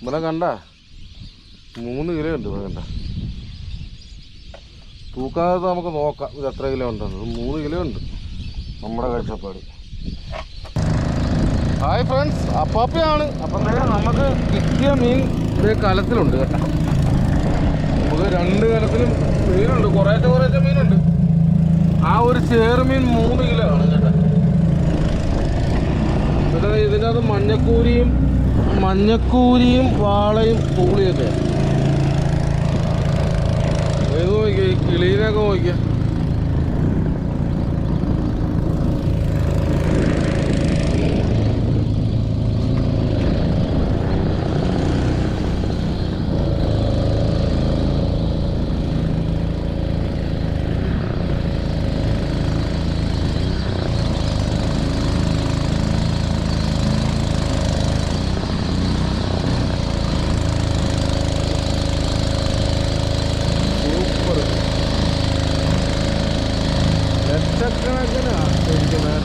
ഇവിടെ കണ്ട 3 കിലോ ഉണ്ട്. ഇവിടെ കണ്ട തൂക്കാതെ നമുക്ക് നോക്കാം ഇത് എത്ര കിലോ ഉണ്ടെന്ന്. 3 കിലോ ഉണ്ട് നമ്മുടെ കാഴ്ചപ്പാട്. ഹായ് ഫ്രണ്ട്സ്, അപ്പാപ്പയാണ്. അപ്പം നമുക്ക് കിട്ടിയ മീൻ ഇതേ കലത്തിലുണ്ട് കേട്ടോ. നമുക്ക് 2 കലത്തിലും മീനുണ്ട്, കുറേശ്ശെ മീനുണ്ട്. ആ ഒരു ചേറുമീൻ 3 കിലോ ആണ് കേട്ടോ. പിന്നെ ഇതിനകത്ത് മഞ്ഞക്കൂരിയും വാളയും തൂളിയൊക്കെ. ഇത് നോക്കിയാൽ ഈ കിളീനൊക്കെ നോക്കിയാൽ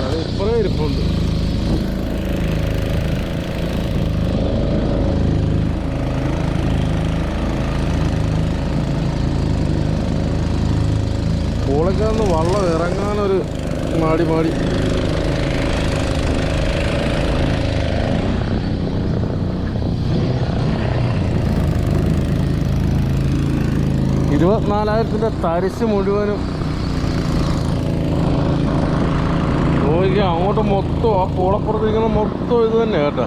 അത് ഇപ്പറേ ഇരിപ്പുണ്ട്. പൂളയ്ക്കകന്ന് വള്ളം ഇറങ്ങാനൊരു മാടി 24,000 തരിശ് മുഴുവനും നോക്കിയാൽ അങ്ങോട്ട് മൊത്തം ആ പൂളപ്പുറത്തിരിക്കുന്ന മൊത്തം ഇത് തന്നെ കേട്ടോ.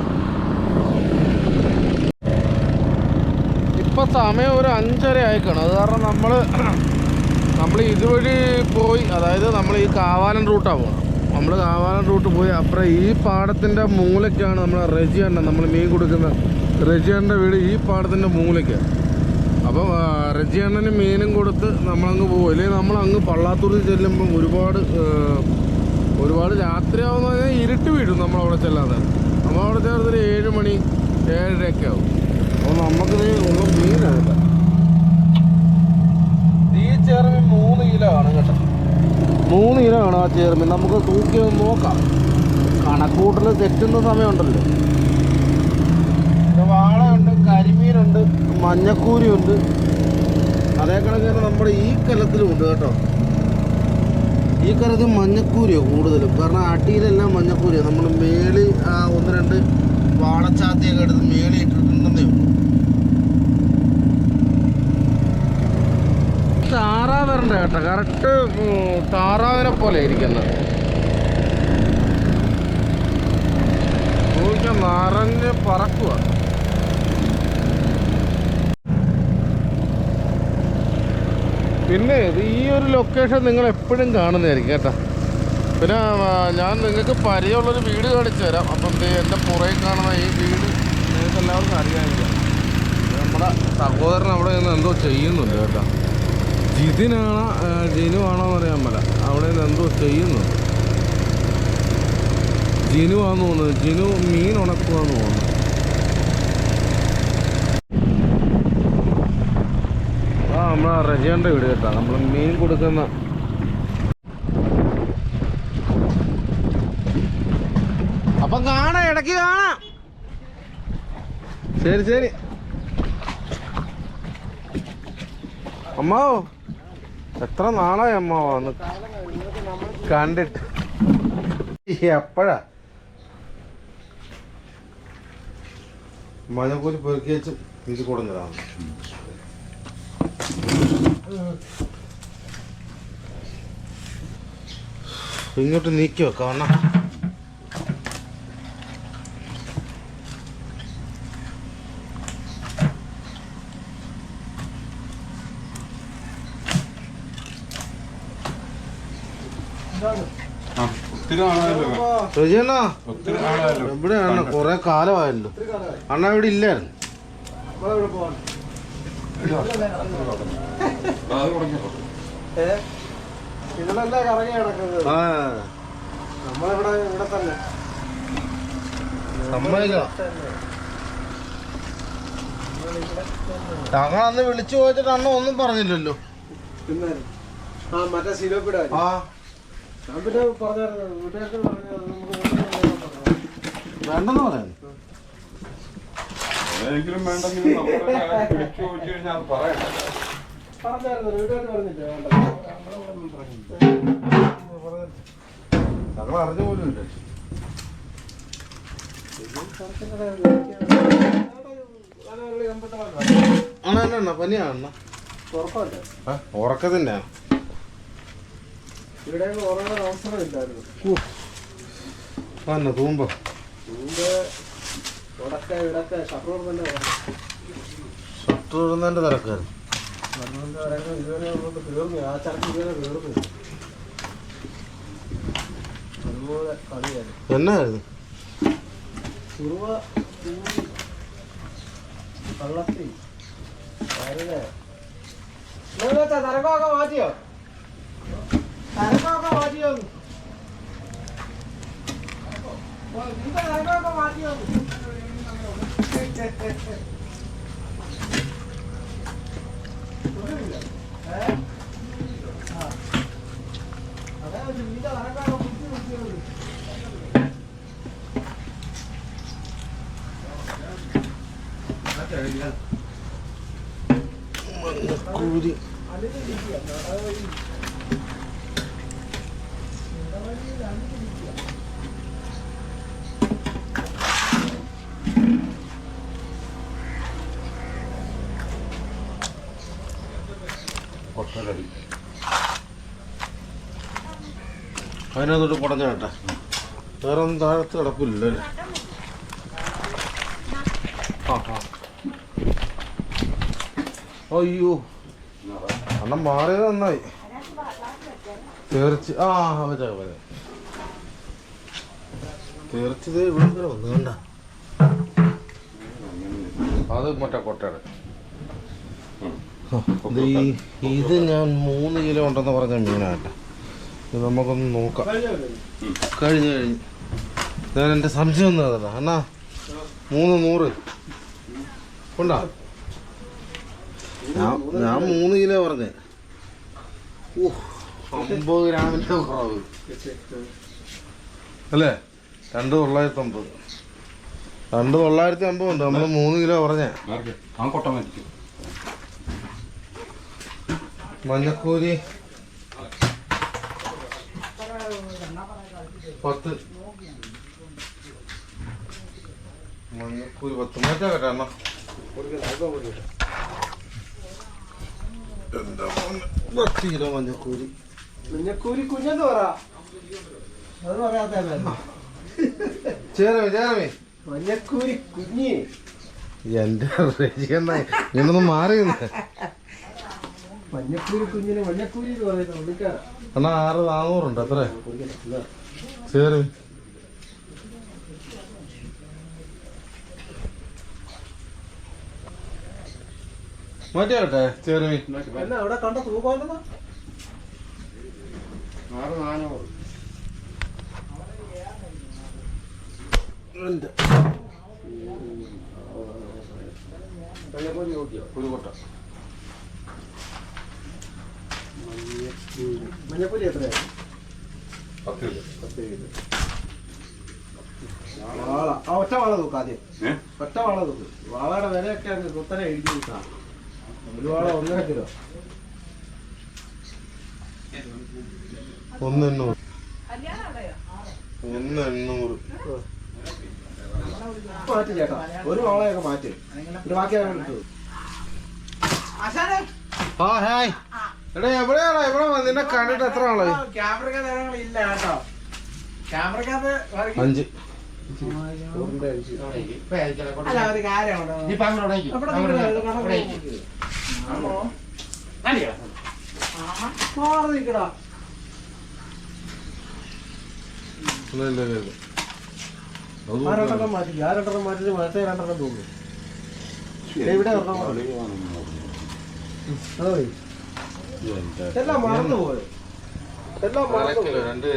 ഇപ്പം സമയം ഒരു 5:30 ആയിക്കണം. അത് കാരണം നമ്മൾ ഇതുവഴി പോയി, അതായത് നമ്മൾ ഈ കാവാലൻ റൂട്ടാണ് പോകണം. നമ്മൾ കാവാലൻ റൂട്ട് പോയി അപ്പുറം ഈ പാടത്തിൻ്റെ മൂലയ്ക്കാണ് നമ്മളെ റെജിയണ്ണൻ, നമ്മൾ മീൻ കൊടുക്കുന്ന റെജിയണ്ണൻ്റെ വീട് ഈ പാടത്തിൻ്റെ മൂലയ്ക്കാണ്. അപ്പം റെജിയണ്ണന് മീനും കൊടുത്ത് നമ്മളങ്ങ് പോകും. അല്ലെങ്കിൽ നമ്മളങ്ങ് പള്ളാത്തൂരിൽ ചെല്ലുമ്പം ഒരുപാട് രാത്രിയാവുന്ന പറഞ്ഞാൽ ഇരുട്ട് വീഴും നമ്മളവിടെ ചെല്ലാതെ. നമ്മളവിടെ ചേർന്നൊരു 7 മണി 7:30 ആവും. അപ്പോൾ നമുക്കിത് ഉള്ള മീനാണ്. ഈ ചേർമീൻ 3 കിലോ ആണ് കേട്ടോ. 3 കിലോ ആണ് ആ ചേർമീൻ. നമുക്ക് തൂക്കി നോക്കാം. കണക്കൂട്ടൽ തെറ്റുന്ന സമയമുണ്ടല്ലോ. വാളയുണ്ട്, കരിമീനുണ്ട്, മഞ്ഞക്കൂരിയുണ്ട്. അതേ കണക്കിന് നമ്മുടെ ഈ കലത്തിലുമുണ്ട് കേട്ടോ. ഈ കലത്തിൽ മഞ്ഞക്കൂരിയോ കൂടുതലും, കാരണം അടിയിലെല്ലാം മഞ്ഞക്കൂരിയോ. നമ്മൾ മേളി 1-2 വാളച്ചാത്തിയൊക്കെ എടുത്ത് മേളി ഇട്ടിട്ടുണ്ടെന്നേ ഉള്ളൂ. താറാവരണ്ട കേട്ടോ, കറക്റ്റ് താറാവിനെ പോലെ ഇരിക്കുന്നത്. നിറഞ്ഞ് പറക്കുക. പിന്നെ ഈ ഒരു ലൊക്കേഷൻ നിങ്ങൾ എപ്പോഴും കാണുന്നതായിരിക്കും കേട്ടോ. പിന്നെ ഞാൻ നിങ്ങൾക്ക് പരിചയമുള്ളൊരു വീട് കാണിച്ചു തരാം. അപ്പം എൻ്റെ പുറകെ കാണുന്ന ഈ വീട് നിങ്ങൾക്ക് എല്ലാവർക്കും അറിയാനില്ല. നമ്മുടെ സഹോദരൻ അവിടെ നിന്ന് എന്തോ ചെയ്യുന്നുണ്ട് കേട്ടോ. ജിനു ആണോ എന്ന് അറിയാൻ പറ്റില്ല. അവിടെ നിന്ന് എന്തോ ചെയ്യുന്നുണ്ട്. ജിനു ആണെന്ന് തോന്നുന്നത്. ജിനു മീൻ ഉണക്കുവാന്ന് തോന്നുന്നു. നമ്മളെ റെജിയൻ്റെ വീട് കേട്ടോ. നമ്മൾ മീൻ കൊടുക്കുന്ന അപ്പം കാണാം, ഇടയ്ക്ക് കാണാം. ശരി അമ്മാവോ, എത്ര നാളായി അമ്മാവോ വന്ന് കണ്ടിട്ട്. എപ്പോഴാ മഞ്ഞക്കൂരി പെറുക്കി വെച്ച് ഇത് കൊടുന്നതാണ്. ഇങ്ങോട്ട് നീക്കി വെക്കാം അണ്ണാ. എവിടെയാണ്? കൊറേ കാലമായല്ലോ അണ്ണ ഇവിടെ ഇല്ലായിരുന്നു. ഇതിലല്ലേ കറങ്ങി കിടക്കുന്നത്. നമ്മളിവിടെ തന്നെ ഞങ്ങൾ അന്ന് വിളിച്ചു പോയിട്ട് അണ്ണ ഒന്നും പറഞ്ഞില്ലല്ലോ. പിന്നെ മറ്റേ സിലോപ്പിടാ ഞാൻ പിന്നെ പറഞ്ഞായിരുന്നു വീട്ടുകാർക്ക് വേണ്ടെന്ന് പറയാൻ. എങ്കിലും വേണ്ടെങ്കിലും വിളിച്ചു ചോദിച്ചു കഴിഞ്ഞാൽ അത് പറയണ്ട. പറഞ്ഞായിരുന്നു വീട്ടുകാർ പറഞ്ഞില്ലേ ഞങ്ങൾ അറിഞ്ഞ പോലും ഇല്ല. ആണ പനിയാണ ഉറക്കത്തിൻ്റെ ഇവിടെ ഉറങ്ങാൻ അവസരമില്ലായിരുന്നു. തൂമ്പ ഷട്ടർ തന്നെ ഷട്ടർ ഇടുന്നതിൻ്റെ തിരക്കായിരുന്നു. ഇതുവരെ തീർന്നു. ആ ചരക്ക് ഇതുവരെ തീർന്നു. അതുപോലെ കളിയായിരുന്നു. എന്നായിരുന്നു കുറുവ കള്ളത്തി തരക്കൊക്കെ മാറ്റിയോ? തരക്കൊക്കെ മാറ്റിയോ? നിന്റെ തരക്കൊക്കെ മാറ്റിയോ? അതെ നിന്റെ തരക്കൊക്കെ കുത്തി കൂരി കൊട്ടരടി അതിനകത്തോട്ട് കുടഞ്ഞ കേട്ടാ. വേറെ ഒന്നും താഴത്ത് കിടപ്പില്ലല്ലേ. അയ്യോ അണ്ണം മാറിയത് നന്നായി. തീർച്ച തീർച്ചത് ഇവിടെ വന്നു കണ്ട. അത് മറ്റേ കൊട്ടയുടെ ഇത് ഞാൻ 3 കിലോ ഉണ്ടെന്ന് പറഞ്ഞ മീനാട്ടെ. ഇത് നമുക്കൊന്ന് നോക്കാം. കഴിഞ്ഞു ഞാൻ എൻ്റെ സംശയം ഒന്നും അതല്ല അണ്ണാ. 300 കൊണ്ടാ ഞാൻ 3 കിലോ പറഞ്ഞേ. 50 ഗ്രാമിൻ്റെ കുറവ് അല്ലേ? 2950 ഉണ്ട്. നമ്മൾ 3 കിലോ പറഞ്ഞേ. ആ കൊട്ട മേടിക്കും. മഞ്ഞക്കൂരി 10. മഞ്ഞക്കൂരി 10 മാറ്റാ കേട്ടോ അണ്ണ. എന്താ 10 കിലോ മഞ്ഞക്കൂരി. മഞ്ഞക്കൂരി കുഞ്ഞെന്ന് പറ. അത് പറയാത്ത ചേരമേ മഞ്ഞക്കൂരി കുഞ്ഞി. എന്റെ റെജിയെന്നായി ഇങ്ങനൊന്നും മാറിയെന്ന്. മഞ്ഞക്കൂരി കുഞ്ഞിന് മഞ്ഞക്കൂരി എന്ന് പറയുന്നത് വിളിക്കാറ്. അണ്ണാ 6400 ഉണ്ട്. എത്ര ചേരും മാറ്റിയാട്ടെ ചേരുമീ. എന്നാ അവിടെ കണ്ട തൂക്കമല്ലെന്നാ 6400. ഒരു കൊട്ട മഞ്ഞക്കൂരി എത്രയാണ്? 10 കിലോ. 10 കിലോ. വാള ഒറ്റ വാള തൂക്ക് ആദ്യം. ഒറ്റ വാള തൂക്ക്. വാളയുടെ വിലയൊക്കെ അങ്ങ് കുത്തനെ എഴുതി തൂക്കാം. ഒരു വാള 1.5 കിലോ. 1.800. 1.800 മാറ്റി ചേട്ടാ. ഒരു വാളയൊക്കെ മാറ്റി. ഒരു ബാക്കിയാണ് കിട്ടും. ഹായ് എടാ എവിടെയാണോ? ഇവിടെ നിന്നെ കണ്ടിട്ട് എത്ര ആളായി? ക്യാമറയില്ല കേട്ടോ. ക്യാമറക്കകത്ത് 5. അല്ല ഒരു കാര്യമുണ്ടോ? നിൽക്കടാ. ആ 2 മാറ്റി. ആ 2 മാറ്റി മറ്റേ 2 തോന്നുന്നു. ഇവിടെ എല്ലാം മറന്നു പോയോ? എല്ലാം മറന്നു പോയോ? 2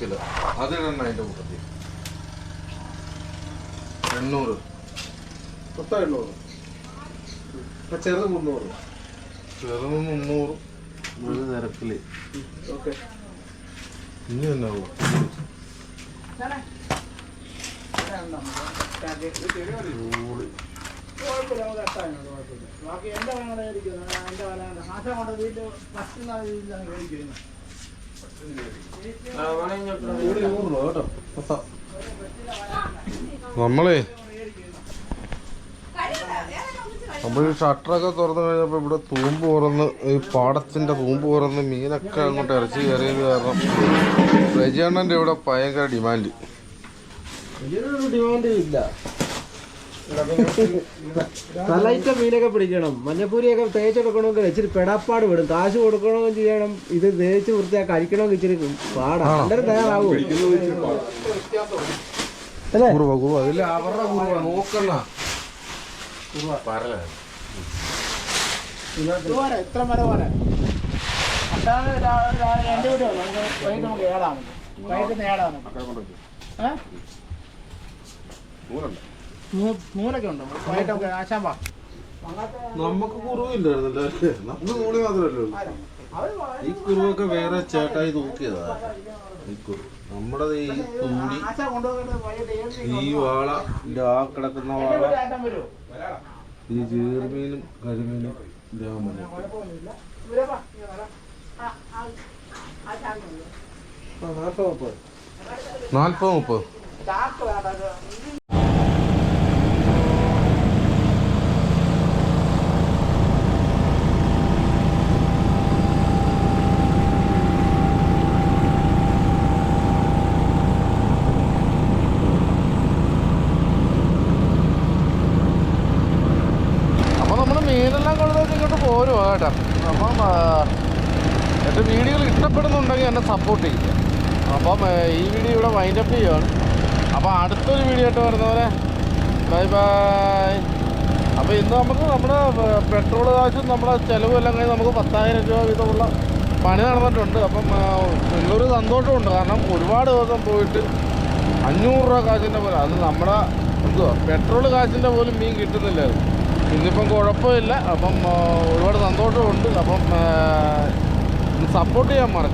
കിലോ അതിടണ്ട. അതിന്റെ കൂട്ടത്തിൽ 800. മൊത്തം 800. ചെറുത് 300. ചെറുത് 300. ഒരു തിരക്കില് ഓക്കെ. ഇനി തന്നെ ഉള്ളു. കുഴപ്പമില്ല, നമുക്ക് എത്താനുണ്ട്, കുഴപ്പമില്ല. ബാക്കി എൻ്റെ വല മേടിക്കുന്നത്, എൻ്റെ വല ആശ കൊണ്ട് വീട്ടിൽ ഫസ്റ്റ് രീതിയിലാണ് മേടിക്കുന്നത്. കേട്ടോ മൊത്തം നമ്മള് ഷട്ടറൊക്കെ തുറന്നു കഴിഞ്ഞപ്പോൾ ഇവിടെ തൂമ്പ് തുറന്ന് ഈ പാടത്തിന്റെ തൂമ്പ് തുറന്ന് മീനൊക്കെ അങ്ങോട്ട് ഇറച്ചി കയറിയത് കാരണം റജിയണ്ണന്റെ ഇവിടെ ഭയങ്കര ഡിമാൻഡ്. ഇതിനൊരു ഡിമാൻഡ് ഇല്ല. നല്ല ഐറ്റം മീനൊക്കെ പിടിക്കണം. മഞ്ഞപ്പൂരിയൊക്കെ തേച്ചെടുക്കണമെങ്കിൽ ഇച്ചിരി പെടാപ്പാട് വിടും. കാശ് കൊടുക്കണമെങ്കിൽ ചെയ്യണം. ഇത് തേച്ച് വൃത്തിയാക്കി കഴിക്കണമെങ്കിൽ ഇച്ചിരി പാടാ. എല്ലാവരും തയ്യാറാവൂ അല്ലേ? അവരുടെ നോക്കണ ഇതുപോലെ ഇത്ര മരം പോലെ അതാണ് എൻ്റെ വീട്ടിൽ വൈകിട്ട് നമുക്ക് ഏടാണ്, വൈകിട്ട് ഏടാണ്. നൂലൊക്കെ ഉണ്ടോ വൈകിട്ട് നമുക്ക് ആശാമ്പാ. നമുക്ക് കുറവില്ലായിരുന്നല്ലോ, നമുക്ക് കൂടി മാത്രമല്ലോ. ഈ കുറുവൊക്കെ വേറെ ചേട്ടായി തൂക്കിയതാ. ഈ കുരു നമ്മുടെ ഈ തൂടി, ഈ വാള, ആ കിടക്കുന്ന വാള, ഈ ചേർമീനും കരിമീനും രാമനും 40-30. മീനെല്ലാം കൊണ്ടുവച്ച് ഇങ്ങോട്ട് പോരുമോ കേട്ടോ. അപ്പം എൻ്റെ വീഡിയോകൾ ഇഷ്ടപ്പെടുന്നുണ്ടെങ്കിൽ എന്നെ സപ്പോർട്ട് ചെയ്യുക. അപ്പം ഈ വീഡിയോ ഇവിടെ വൈൻഡപ്പ് ചെയ്യുകയാണ്. അപ്പോൾ അടുത്തൊരു വീഡിയോ ആയിട്ട് വരുന്നവരെ ബൈ ബൈ. അപ്പോൾ ഇന്ന് നമുക്ക് നമ്മുടെ പെട്രോൾ കാശും നമ്മുടെ ചിലവും എല്ലാം കഴിഞ്ഞ് നമുക്ക് 10,000 രൂപ വീതമുള്ള പണി നടന്നിട്ടുണ്ട്. അപ്പം നല്ലൊരു സന്തോഷമുണ്ട്. കാരണം ഒരുപാട് ദിവസം പോയിട്ട് 500 രൂപ കാശിൻ്റെ പോലെ, അത് നമ്മുടെ എന്തുവാ പെട്രോൾ കാശിൻ്റെ പോലും മീൻ കിട്ടുന്നില്ലായിരുന്നു. ഇന്നിപ്പം കുഴപ്പമില്ല. അപ്പം ഒരുപാട് സന്തോഷമുണ്ട്. അപ്പം സപ്പോർട്ട് ചെയ്യാൻ മറക്കും.